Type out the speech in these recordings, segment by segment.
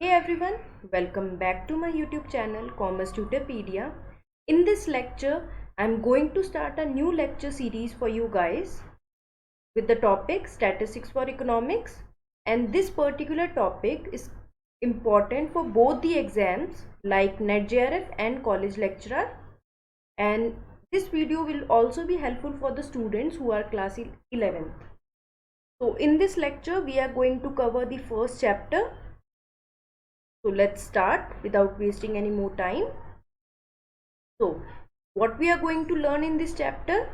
Hey everyone, welcome back to my YouTube channel Commerce Tutorpedia. In this lecture, I'm going to start a new lecture series for you guys with the topic Statistics for Economics, and this particular topic is important for both the exams like NET-JRF and College Lecturer, and this video will also be helpful for the students who are class 11th. So in this lecture, we are going to cover the first chapter. So let's start without wasting any more time. So what we are going to learn in this chapter,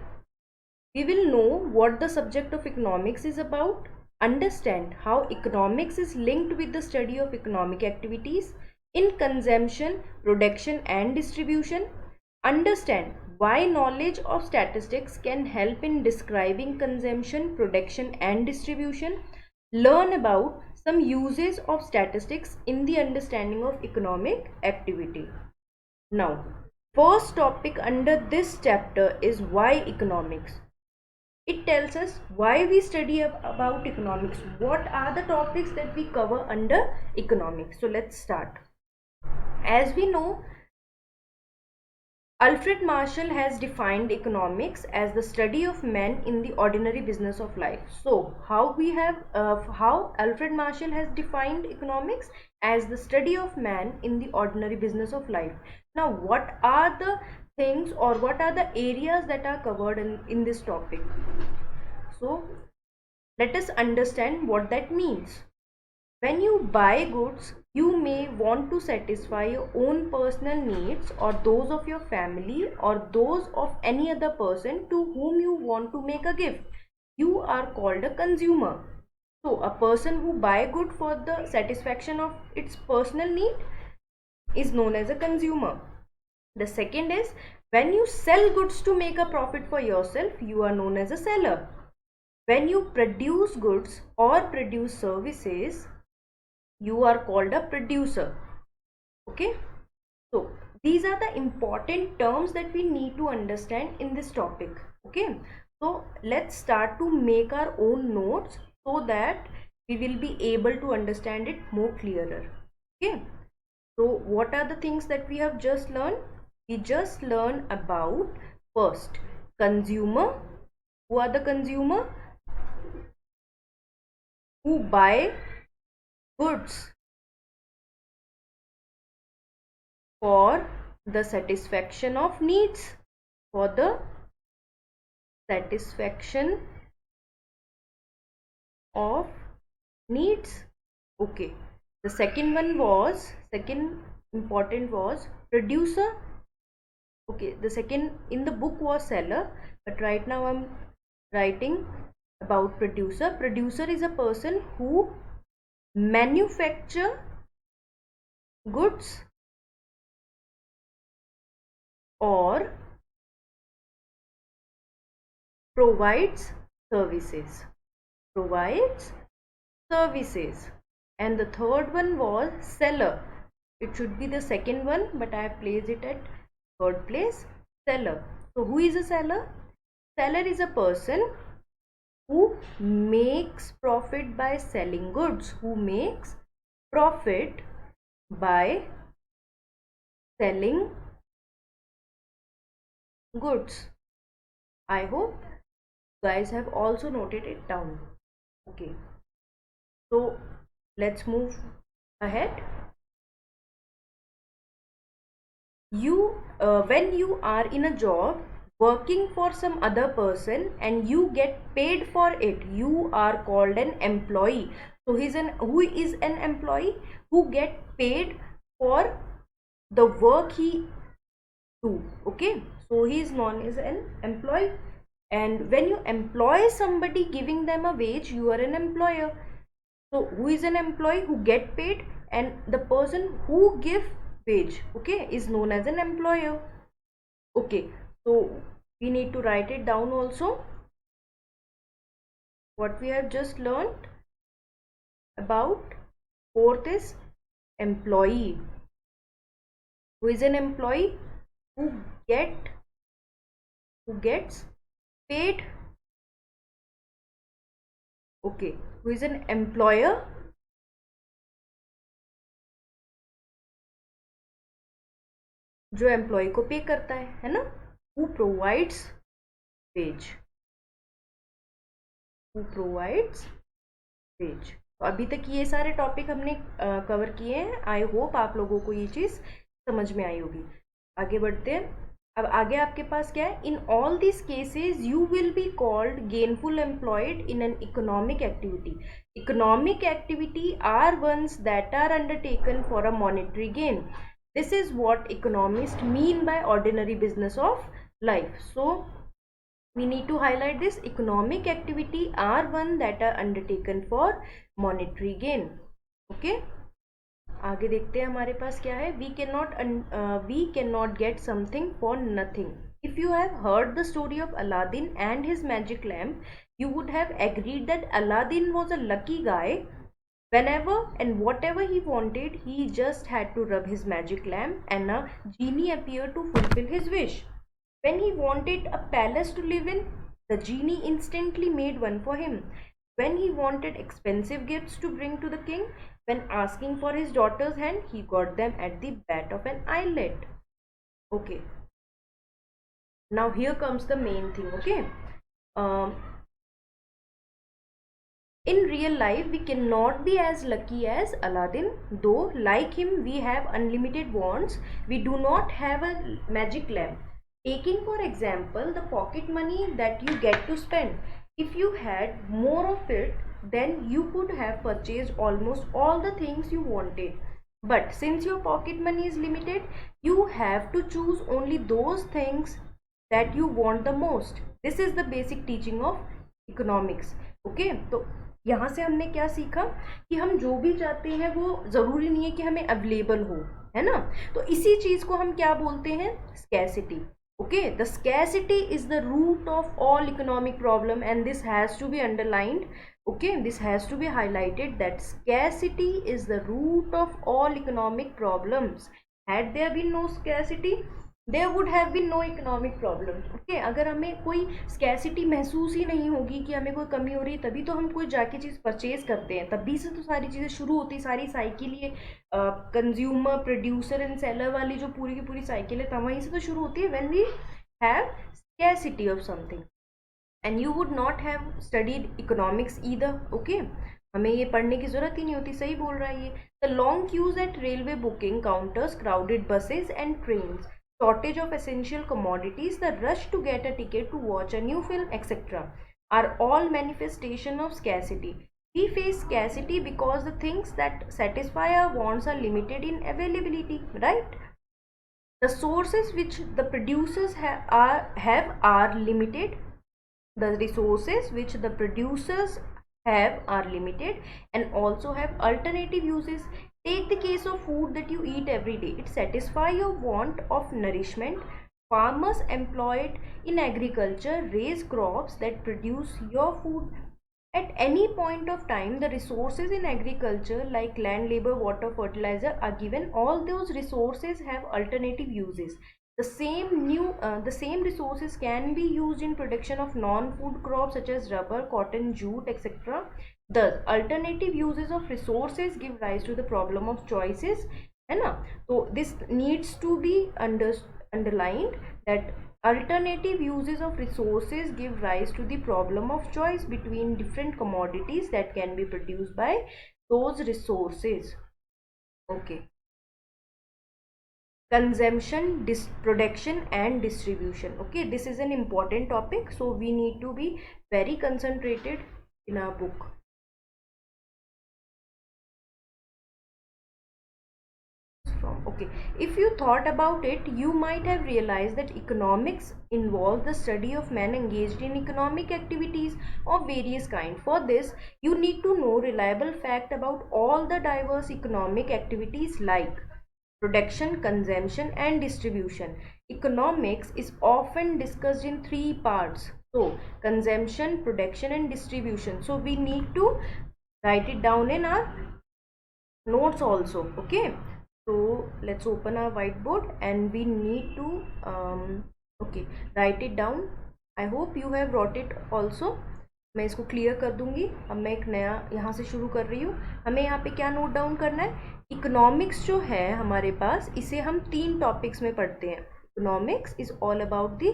we will know what the subject of economics is about, understand how economics is linked with the study of economic activities in consumption, production and distribution, understand why knowledge of statistics can help in describing consumption, production and distribution, learn about some uses of statistics in the understanding of economic activity. Now, first topic under this chapter is why economics. It tells us why we study about economics. What are the topics that we cover under economics? So let's start. As we know, Alfred Marshall has defined economics as the study of men in the ordinary business of life. So, how Alfred Marshall has defined economics as the study of man in the ordinary business of life. Now, what are the things or what are the areas that are covered in this topic? So, let us understand what that means. When you buy goods, you may want to satisfy your own personal needs or those of your family or those of any other person to whom you want to make a gift. You are called a consumer. So, a person who buy good for the satisfaction of its personal need is known as a consumer. The second is when you sell goods to make a profit for yourself, you are known as a seller. When you produce goods or produce services, you are called a producer. Okay, so these are the important terms that we need to understand in this topic. Okay, so let's start to make our own notes so that we will be able to understand it more clearer. Okay, so what are the things that we have just learned? We just learned about first consumer. Who are the consumer? Who buy goods for the satisfaction of needs, for the satisfaction of needs. Okay, the second important was producer. Okay, the second in the book was seller, but right now I'm writing about producer. Producer is a person who manufacture goods or provides services. Provides services. And the third one was seller. It should be the second one, but I have placed it at third place. Seller. So who is a seller? Seller is a person who makes profit by selling goods. Who makes profit by selling goods. I hope you guys have also noted it down. Okay, so let's move ahead. When you are in a job working for some other person and you get paid for it, you are called an employee. So who is an employee? Who get paid for the work he do. Okay, so he is known as an employee. And when you employ somebody giving them a wage, you are an employer. So who is an employee? Who get paid, and the person who give wage, okay, is known as an employer. Okay, so we need to write it down also. What we have just learned about. Fourth is employee. Who is an employee? Who get who gets paid. Okay, who is an employer? जो employ को pay करता है ना, who provides wage, who provides wage. तो अभी तक ये सारे टॉपिक हमने कवर किए हैं। आई होप आप लोगों को ये चीज़ समझ में आई होगी। आगे बढ़ते हैं। अब आगे आपके पास क्या है, in all this cases you will be called gainful employed in an economic activity. Economic activity are ones that are undertaken for a monetary gain. This is what economists mean by ordinary business of life. So we need to highlight this: economic activity are one that are undertaken for monetary gain. Okay, आगे देखते हैं हमारे पास क्या है। we cannot get something for nothing. If you have heard the story of Aladdin and his magic lamp, you would have agreed that Aladdin was a lucky guy. Whenever and whatever he wanted, he just had to rub his magic lamp and a genie appeared to fulfill his wish. When he wanted a palace to live in, the genie instantly made one for him. When he wanted expensive gifts to bring to the king, when asking for his daughter's hand, he got them at the bat of an eyelid. Okay, now here comes the main thing. Okay, um, in real life, we cannot be as lucky as Aladdin, though like him we have unlimited wants. We do not have a magic lamp. Taking for example the pocket money that you get to spend. If you had more of it, then you could have purchased almost all the things you wanted. But since your pocket money is limited, you have to choose only those things that you want the most. This is the basic teaching of economics. Okay, तो यहाँ से हमने क्या सीखा कि हम जो भी चाहते हैं वो ज़रूरी नहीं है कि हमें अवेलेबल हो, है ना। तो इसी चीज़ को हम क्या बोलते हैं, scarcity. Okay, the scarcity is the root of all economic problem and this has to be underlined. Okay, this has to be highlighted that scarcity is the root of all economic problems. Had there been no scarcity, there would have been no economic problems. Okay, अगर हमें कोई scarcity महसूस ही नहीं होगी कि हमें कोई कमी हो रही है, तभी तो हम कोई जाके चीज़ परचेज करते हैं, तभी से तो सारी चीज़ें शुरू होती है। सारी साइकिल ये कंज्यूमर प्रोड्यूसर एंड सेलर वाली जो पूरी की पूरी साइकिल है, तब वहीं से तो शुरू होती है, when we have scarcity of something. And you would not have studied economics either. Okay, हमें ये पढ़ने की जरूरत ही नहीं होती, सही बोल रहा है ये। The long queues at railway booking counters, crowded buses and trains, shortage of essential commodities, the rush to get a ticket to watch a new film, etc., are all manifestation of scarcity. We face scarcity because the things that satisfy our wants are limited in availability, right? The sources which the producers have are limited. The resources which the producers have are limited and also have alternative uses. Take the case of food that you eat every day. It satisfies your want of nourishment. Farmers employed in agriculture raise crops that produce your food. At any point of time, the resources in agriculture like land, labor, water, fertilizer are given. All those resources have alternative uses. The same resources can be used in production of non-food crops such as rubber, cotton, jute, etc. Thus, alternative uses of resources give rise to the problem of choices, है ना। तो this needs to be underlined that alternative uses of resources give rise to the problem of choice between different commodities that can be produced by those resources. Okay. Consumption, production and distribution. Okay, this is an important topic, so we need to be very concentrated in our book. Okay, if you thought about it, you might have realized that economics involves the study of men engaged in economic activities of various kinds. For this, you need to know reliable fact about all the diverse economic activities like production, consumption and distribution. Economics is often discussed in three parts. So, consumption, production and distribution. So, we need to write it down in our notes also. Okay. So, let's open our whiteboard and we need to okay, write it down. I hope you have wrote it also. मैं इसको clear कर दूंगी। अब मैं एक नया यहाँ से शुरू कर रही हूँ। हमें यहाँ पे क्या नोट डाउन करना है, इकोनॉमिक्स जो है हमारे पास, इसे हम 3 टॉपिक्स में पढ़ते हैं। Economics is all about the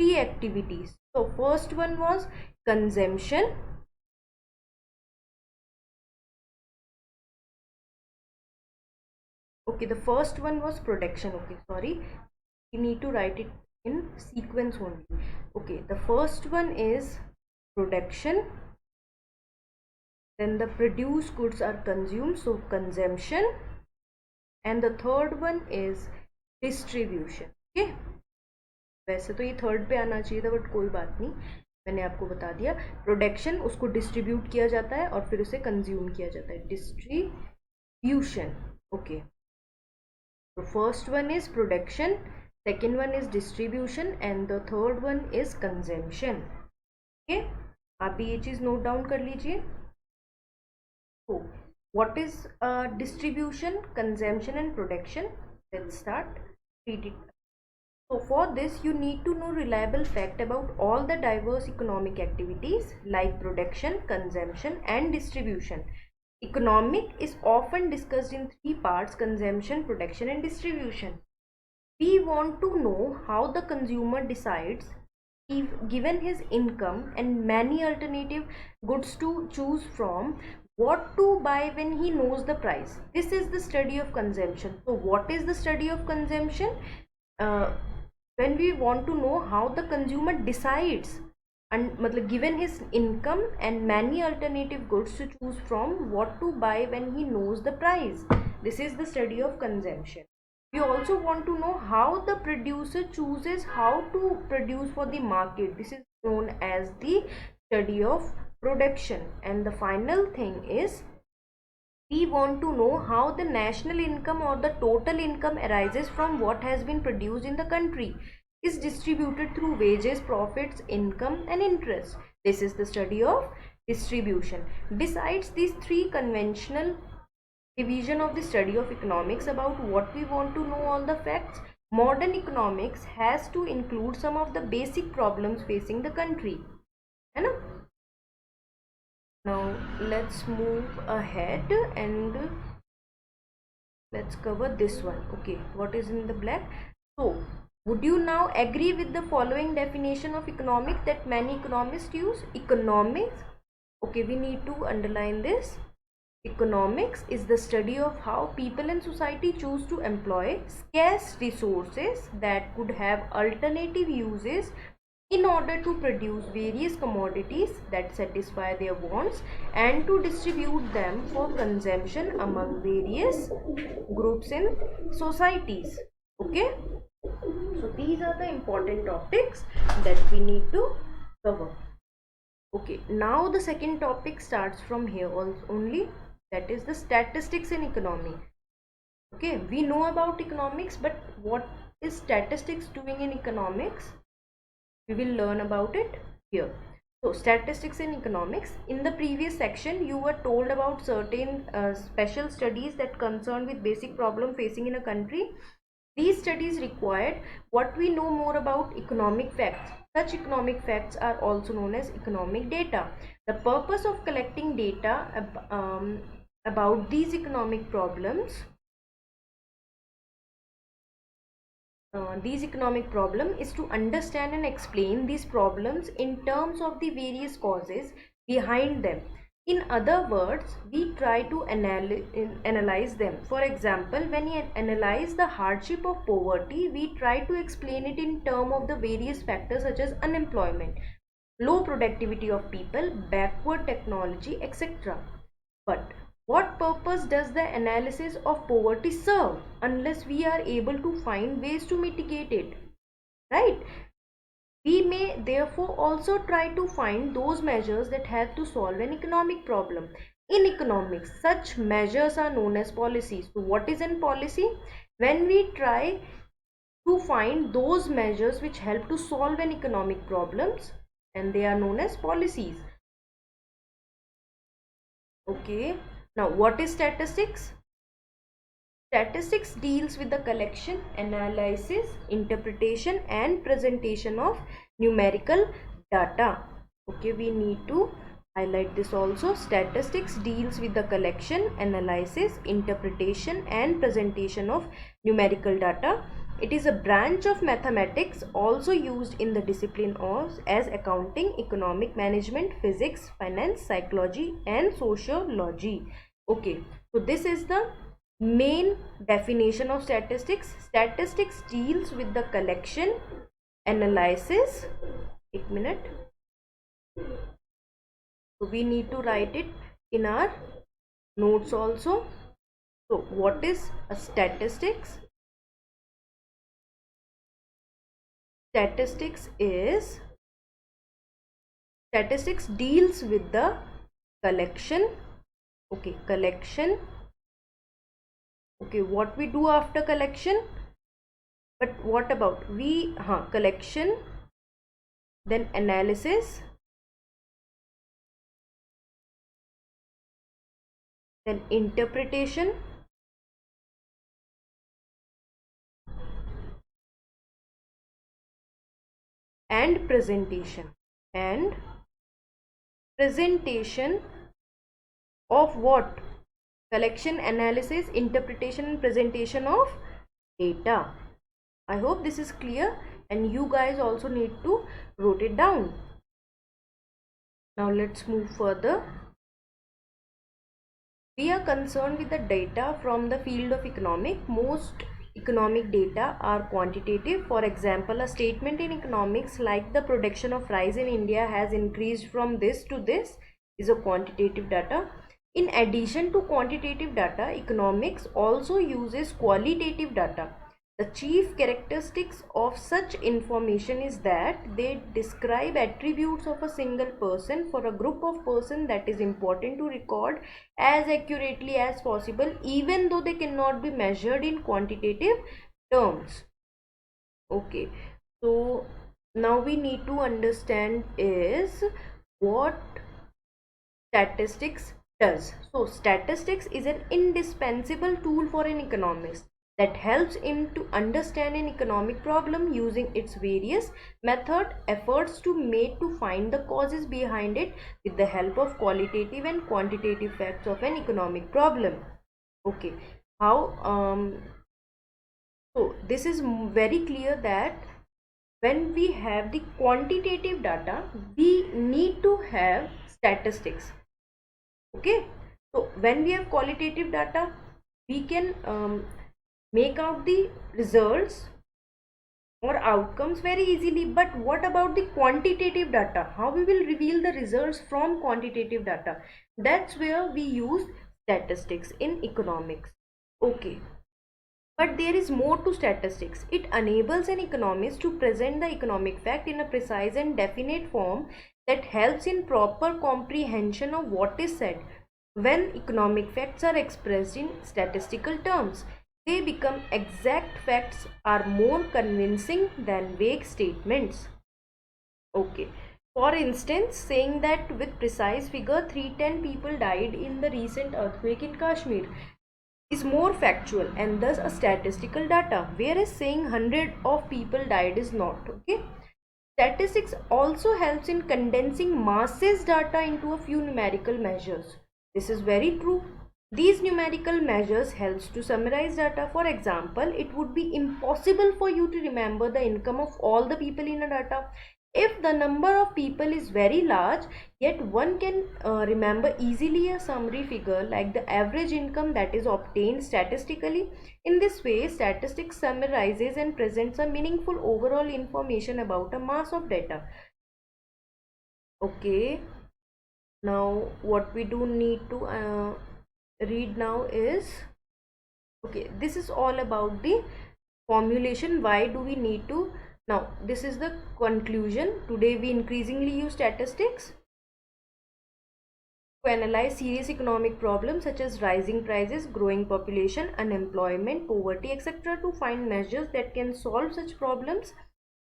3 activities. तो first one was consumption, okay, the first one was production. Okay, sorry, you need to write it in sequence only. Okay, the first one is production, then the produced goods are consumed, so consumption, and the third one is distribution. Okay, वैसे तो ये third पे आना चाहिए था, but कोई बात नहीं, मैंने आपको बता दिया। प्रोडक्शन, उसको डिस्ट्रीब्यूट किया जाता है और फिर उसे कंज्यूम किया जाता है, डिस्ट्रीब्यूशन। ओके, तो first one is production, second one is distribution, and the third one is consumption. Okay, आप भी ये चीज नोट डाउन कर लीजिए। तो what is distribution, consumption and production? Let's start, read it. So for this you need to know reliable fact about all the diverse economic activities like production, consumption and distribution. Economic is often discussed in 3 parts: consumption, production and distribution. We want to know how the consumer decides, if given his income and many alternative goods to choose from, what to buy when he knows the price. This is the study of consumption. So what is the study of consumption? When we want to know how the consumer decides, and matlab given his income and many alternative goods to choose from, what to buy when he knows the price. This is the study of consumption. We also want to know how the producer chooses how to produce for the market. This is known as the study of production. And the final thing is, we want to know how the national income or the total income arises from what has been produced in the country, is distributed through wages, profits, income and interest. This is the study of distribution. Besides these 3 conventional division of the study of economics about what we want to know all the facts, modern economics has to include some of the basic problems facing the country. है ना? Now let's move ahead and let's cover this one. Okay, what is in the black? So would you now agree with the following definition of economics that many economists use? Economics, okay, we need to underline this. Economics is the study of how people in society choose to employ scarce resources that could have alternative uses in order to produce various commodities that satisfy their wants and to distribute them for consumption among various groups in societies. Okay, so these are the important topics that we need to cover. Okay, now the second topic starts from here only, that is the statistics in economy. Okay, we know about economics, but what is statistics doing in economics? We will learn about it here. So statistics in economics, in the previous section you were told about certain special studies that concern with basic problem facing in a country. These studies required what we know more about economic facts. Such economic facts are also known as economic data. The purpose of collecting data about these economic problems is to understand and explain these problems in terms of the various causes behind them. In other words, we try to analyze them. For example, when we analyze the hardship of poverty, we try to explain it in terms of the various factors such as unemployment, low productivity of people, backward technology, etc. But what purpose does the analysis of poverty serve unless we are able to find ways to mitigate it, right? We may therefore also try to find those measures that help to solve an economic problem. In economics, such measures are known as policies. So what is in policy? When we try to find those measures which help to solve an economic problems, and they are known as policies. Okay, now what is statistics? Statistics deals with the collection, analysis, interpretation and presentation of numerical data. Okay, we need to highlight this also. Statistics deals with the collection, analysis, interpretation and presentation of numerical data. It is a branch of mathematics also used in the discipline of as accounting, economic management, physics, finance, psychology and sociology. Okay, so this is the main definition of statistics. Statistics deals with the collection, analysis, 1 minute. So we need to write it in our notes also. So what is a statistics? Statistics deals with the collection. Okay, collection. Okay, what we do after collection? But what about collection, then analysis, then interpretation, and presentation. And presentation of what? Collection, analysis, interpretation and presentation of data. I hope this is clear and you guys also need to write it down. Now let's move further. We are concerned with the data from the field of economics. Most economic data are quantitative. For example, a statement in economics like the production of rice in India has increased from this to this is a quantitative data. In addition to quantitative data, economics also uses qualitative data. The chief characteristics of such information is that they describe attributes of a single person for a group of persons that is important to record as accurately as possible, even though they cannot be measured in quantitative terms. Okay, so now we need to understand is what statistics does. So statistics is an indispensable tool for an economist that helps him to understand an economic problem using its various efforts to find the causes behind it with the help of qualitative and quantitative facts of an economic problem. Okay, how so this is very clear that when we have the quantitative data, we need to have statistics. Okay, so when we have qualitative data, we can make out the results or outcomes very easily. But what about the quantitative data? How we will reveal the results from quantitative data? That's where we use statistics in economics. Okay, but there is more to statistics. It enables an economist to present the economic fact in a precise and definite form that helps in proper comprehension of what is said. When economic facts are expressed in statistical terms, they become exact. Facts are more convincing than vague statements. Okay. For instance, saying that with precise figure 310 people died in the recent earthquake in Kashmir is more factual and thus a statistical data, whereas saying 100 of people died is not. Okay. Statistics also helps in condensing masses data into a few numerical measures. This is very true. These numerical measures helps to summarize data. For example, it would be impossible for you to remember the income of all the people in a data. If the number of people is very large, yet one can remember easily a summary figure like the average income that is obtained statistically. In this way, statistics summarizes and presents a meaningful overall information about a mass of data. Okay, now what we do need to read now is, okay, this is all about the formulation. Why do we need to? Now this is the conclusion. Today we increasingly use statistics to analyze serious economic problems such as rising prices, growing population, unemployment, poverty, etc. to find measures that can solve such problems.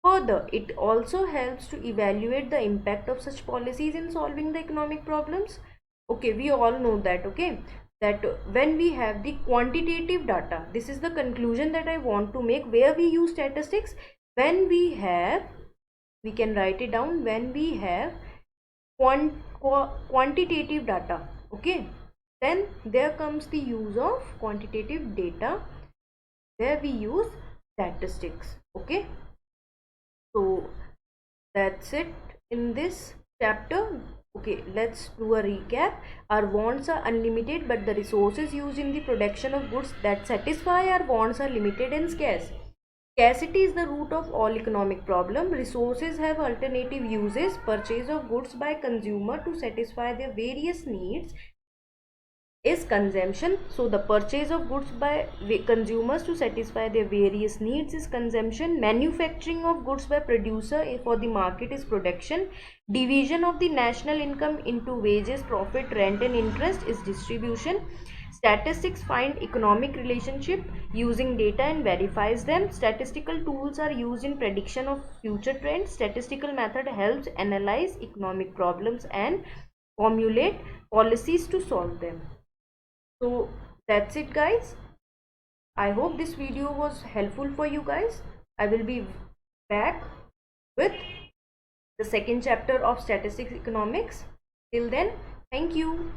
Further, it also helps to evaluate the impact of such policies in solving the economic problems. Okay, we all know that, okay, that when we have the quantitative data, this is the conclusion that I want to make, where we use statistics. When we have, we can write it down, when we have quantitative data. Okay, then there comes the use of quantitative data, where we use statistics. Okay, so that's it in this chapter. Okay, let's do a recap. Our wants are unlimited, but the resources used in the production of goods that satisfy our wants are limited and scarce. Scarcity is the root of all economic problem. Resources have alternative uses. Purchase of goods by consumer to satisfy their various needs is consumption. So the purchase of goods by consumers to satisfy their various needs is consumption. Manufacturing of goods by producer for the market is production. Division of the national income into wages, profit, rent and interest is distribution. Statistics find economic relationship using data and verifies them. Statistical tools are used in prediction of future trends. Statistical method helps analyze economic problems and formulate policies to solve them. So that's it, guys. I hope this video was helpful for you guys. I will be back with the second chapter of statistics economics. Till then, thank you.